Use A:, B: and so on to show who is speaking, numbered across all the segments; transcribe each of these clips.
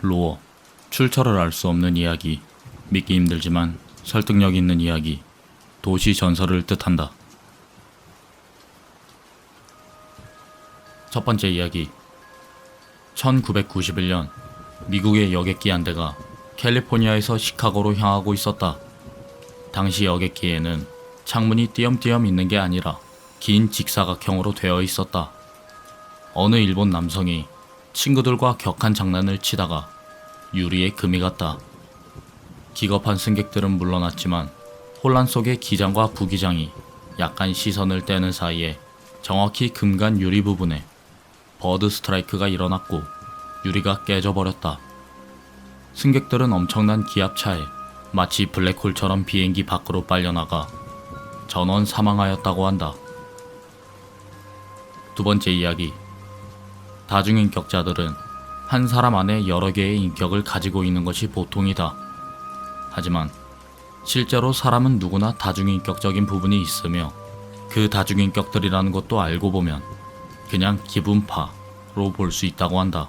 A: 로어, 출처를 알 수 없는 이야기, 믿기 힘들지만 설득력 있는 이야기, 도시 전설을 뜻한다. 첫 번째 이야기. 1991년 미국의 여객기 한 대가 캘리포니아에서 시카고로 향하고 있었다. 당시 여객기에는 창문이 띄엄띄엄 있는 게 아니라 긴 직사각형으로 되어 있었다. 어느 일본 남성이 친구들과 격한 장난을 치다가 유리에 금이 갔다. 기겁한 승객들은 물러났지만 혼란 속에 기장과 부기장이 약간 시선을 떼는 사이에 정확히 금간 유리 부분에 버드 스트라이크가 일어났고 유리가 깨져버렸다. 승객들은 엄청난 기압차에 마치 블랙홀처럼 비행기 밖으로 빨려나가 전원 사망하였다고 한다. 두 번째 이야기. 다중인격자들은 한 사람 안에 여러 개의 인격을 가지고 있는 것이 보통이다. 하지만 실제로 사람은 누구나 다중인격적인 부분이 있으며 그 다중인격들이라는 것도 알고 보면 그냥 기분파로 볼 수 있다고 한다.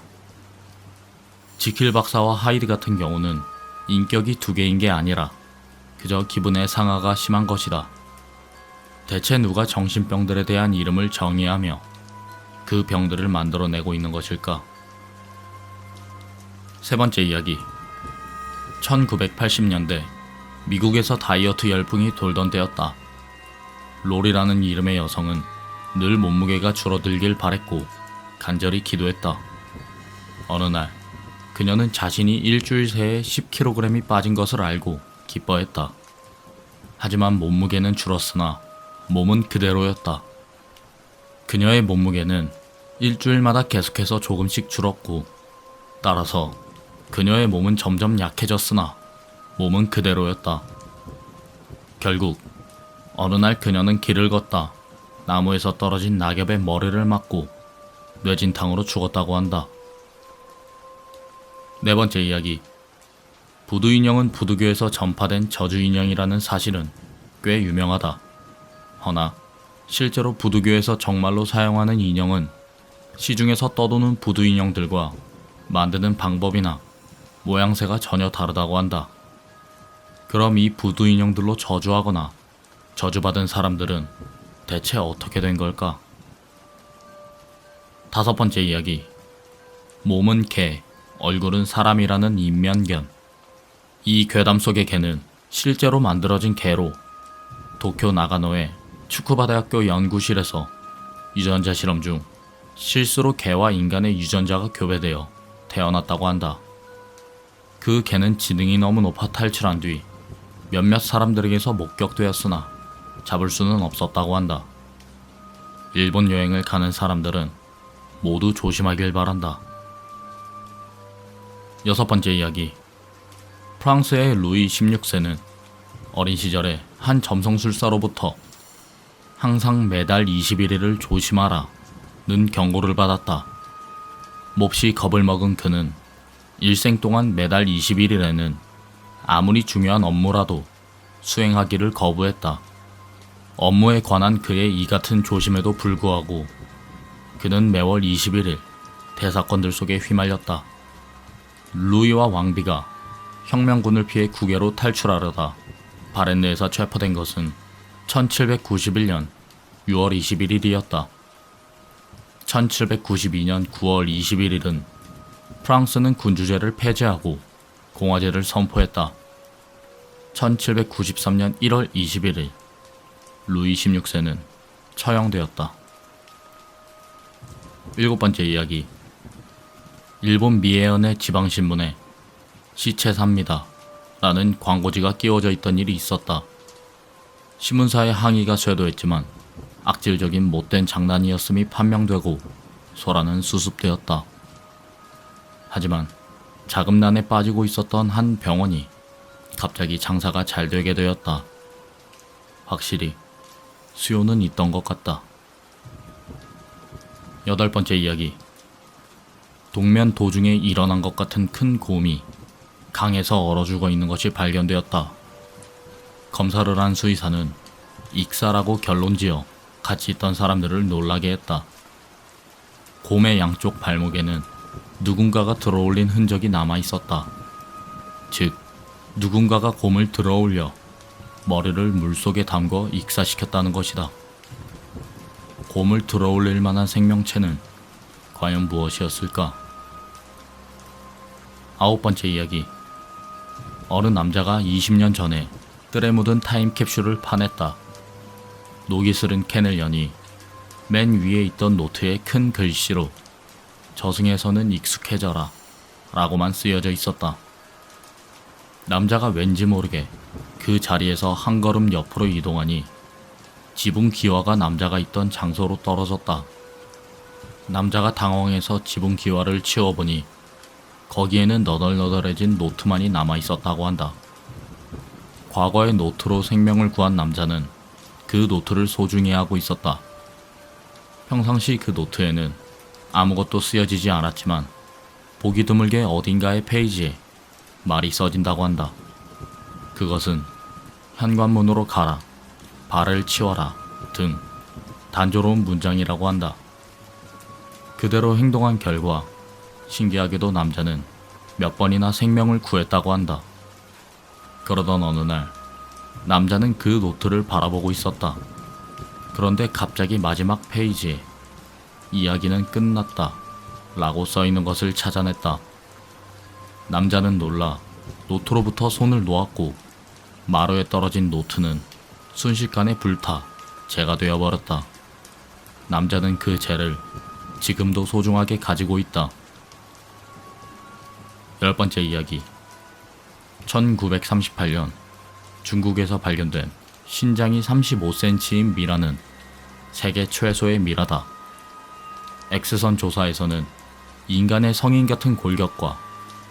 A: 지킬 박사와 하이드 같은 경우는 인격이 두 개인 게 아니라 그저 기분의 상하가 심한 것이다. 대체 누가 정신병들에 대한 이름을 정의하며 그 병들을 만들어내고 있는 것일까? 세 번째 이야기. 1980년대 미국에서 다이어트 열풍이 돌던 때였다. 롤이라는 이름의 여성은 늘 몸무게가 줄어들길 바랬고 간절히 기도했다. 어느 날 그녀는 자신이 일주일 새에 10kg이 빠진 것을 알고 기뻐했다. 하지만 몸무게는 줄었으나 몸은 그대로였다. 그녀의 몸무게는 일주일마다 계속해서 조금씩 줄었고 따라서 그녀의 몸은 점점 약해졌으나 몸은 그대로였다. 결국 어느 날 그녀는 길을 걷다 나무에서 떨어진 낙엽에 머리를 맞고 뇌진탕으로 죽었다고 한다. 네 번째 이야기. 부두 인형은 부두교에서 전파된 저주 인형이라는 사실은 꽤 유명하다. 허나 실제로 부두교에서 정말로 사용하는 인형은 시중에서 떠도는 부두 인형들과 만드는 방법이나 모양새가 전혀 다르다고 한다. 그럼 이 부두 인형들로 저주하거나 저주받은 사람들은 대체 어떻게 된 걸까? 다섯 번째 이야기. 몸은 개, 얼굴은 사람이라는 인면견. 이 괴담 속의 개는 실제로 만들어진 개로 도쿄 나가노의 추쿠바 대학교 연구실에서 유전자 실험 중 실수로 개와 인간의 유전자가 교배되어 태어났다고 한다. 그 개는 지능이 너무 높아 탈출한 뒤 몇몇 사람들에게서 목격되었으나 잡을 수는 없었다고 한다. 일본 여행을 가는 사람들은 모두 조심하길 바란다. 여섯 번째 이야기. 프랑스의 루이 16세는 어린 시절에 한 점성술사로부터 항상 매달 21일을 조심하라 는 경고를 받았다. 몹시 겁을 먹은 그는 일생 동안 매달 21일에는 아무리 중요한 업무라도 수행하기를 거부했다. 업무에 관한 그의 이 같은 조심에도 불구하고 그는 매월 21일 대사건들 속에 휘말렸다. 루이와 왕비가 혁명군을 피해 국외로 탈출하려다 바렌네에서 체포된 것은 1791년 6월 21일이었다. 1792년 9월 21일은 프랑스는 군주제를 폐지하고 공화제를 선포했다. 1793년 1월 21일 루이 16세는 처형되었다. 일곱 번째 이야기. 일본 미에현의 지방신문에 시체 삽니다 라는 광고지가 끼워져 있던 일이 있었다. 신문사의 항의가 쇄도했지만 악질적인 못된 장난이었음이 판명되고 소란은 수습되었다. 하지만 자금난에 빠지고 있었던 한 병원이 갑자기 장사가 잘 되게 되었다. 확실히 수요는 있던 것 같다. 여덟 번째 이야기. 동면 도중에 일어난 것 같은 큰 곰이 강에서 얼어 죽어 있는 것이 발견되었다. 검사를 한 수의사는 익사라고 결론지어 같이 있던 사람들을 놀라게 했다. 곰의 양쪽 발목에는 누군가가 들어올린 흔적이 남아 있었다. 즉, 누군가가 곰을 들어올려 머리를 물속에 담궈 익사시켰다는 것이다. 곰을 들어올릴 만한 생명체는 과연 무엇이었을까? 9번째 이야기. 어느 남자가 20년 전에 뜰에 묻은 타임캡슐을 파냈다. 녹이 슬은 캔을 여니 맨 위에 있던 노트에 큰 글씨로 저승에서는 익숙해져라 라고만 쓰여져 있었다. 남자가 왠지 모르게 그 자리에서 한 걸음 옆으로 이동하니 지붕 기와가 남자가 있던 장소로 떨어졌다. 남자가 당황해서 지붕 기와를 치워보니 거기에는 너덜너덜해진 노트만이 남아있었다고 한다. 과거의 노트로 생명을 구한 남자는 그 노트를 소중히 하고 있었다. 평상시 그 노트에는 아무것도 쓰여지지 않았지만 보기 드물게 어딘가의 페이지에 말이 써진다고 한다. 그것은 현관문으로 가라, 발을 치워라 등 단조로운 문장이라고 한다. 그대로 행동한 결과 신기하게도 남자는 몇 번이나 생명을 구했다고 한다. 그러던 어느 날 남자는 그 노트를 바라보고 있었다. 그런데 갑자기 마지막 페이지에 이야기는 끝났다 라고 써있는 것을 찾아냈다. 남자는 놀라 노트로부터 손을 놓았고 마루에 떨어진 노트는 순식간에 불타 재가 되어버렸다. 남자는 그 재를 지금도 소중하게 가지고 있다. 10번째 이야기. 1938년 중국에서 발견된 신장이 35cm인 미라는 세계 최소의 미라다. X선 조사에서는 인간의 성인 같은 골격과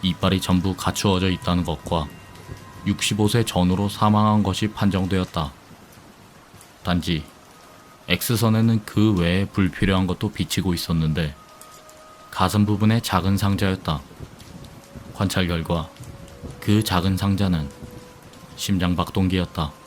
A: 이빨이 전부 갖추어져 있다는 것과 65세 전후로 사망한 것이 판정되었다. 단지 X선에는 그 외에 불필요한 것도 비치고 있었는데 가슴 부분의 작은 상자였다. 관찰 결과 그 작은 상자는 심장박동기였다.